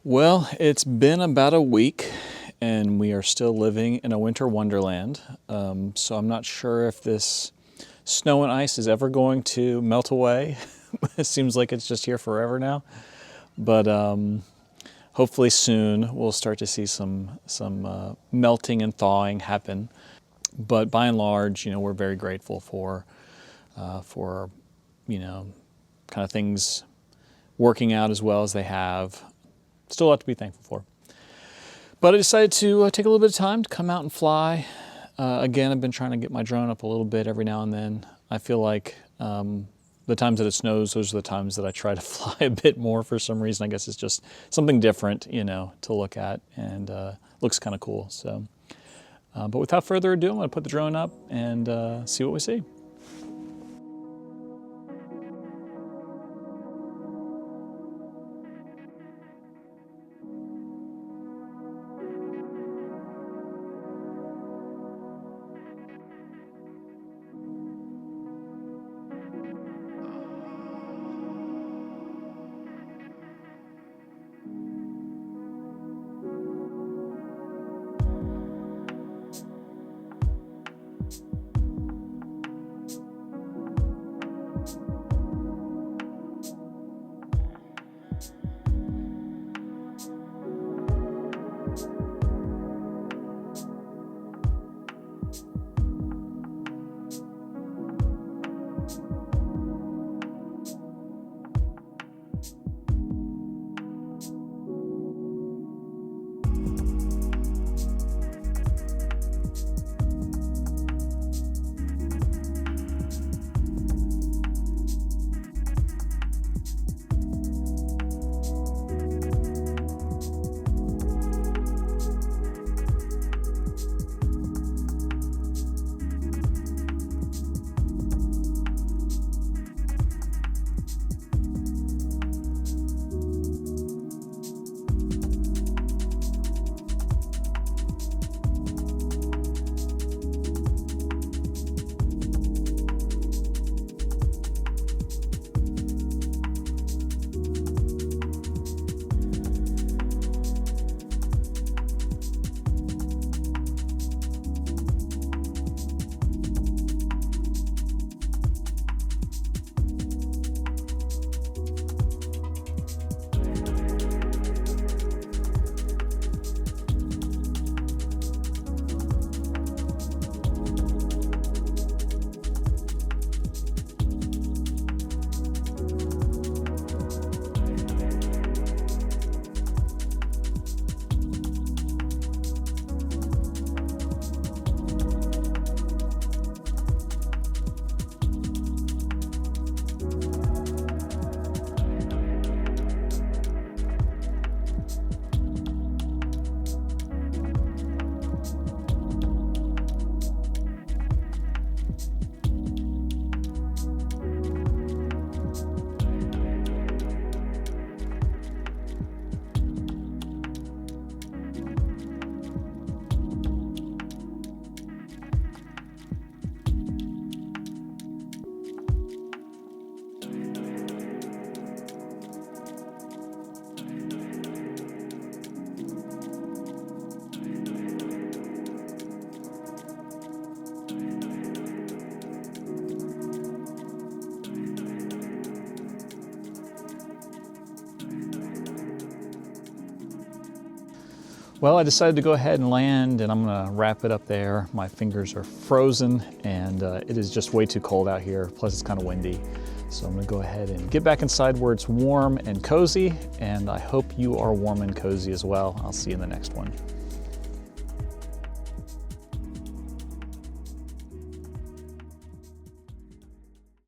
Well, it's been about a week and we are still living in a winter wonderland. So I'm not sure if this snow and ice is ever going to melt away. It seems like it's just here forever now. But hopefully soon we'll start to see some melting and thawing happen. But by and large, we're very grateful for kind of things working out as well as they have. Still a lot to be thankful for. But I decided to take a little bit of time to come out and fly. Again, I've been trying to get my drone up a little bit every now and then. I feel like the times that it snows, those are the times that I try to fly a bit more for some reason. I guess it's just something different, to look at, and looks kind of cool. So, but without further ado, I'm going to put the drone up and see what we see. Well, I decided to go ahead and land, and I'm gonna wrap it up there. My fingers are frozen, and it is just way too cold out here, plus it's kind of windy. So I'm gonna go ahead and get back inside where it's warm and cozy, and I hope you are warm and cozy as well. I'll see you in the next one.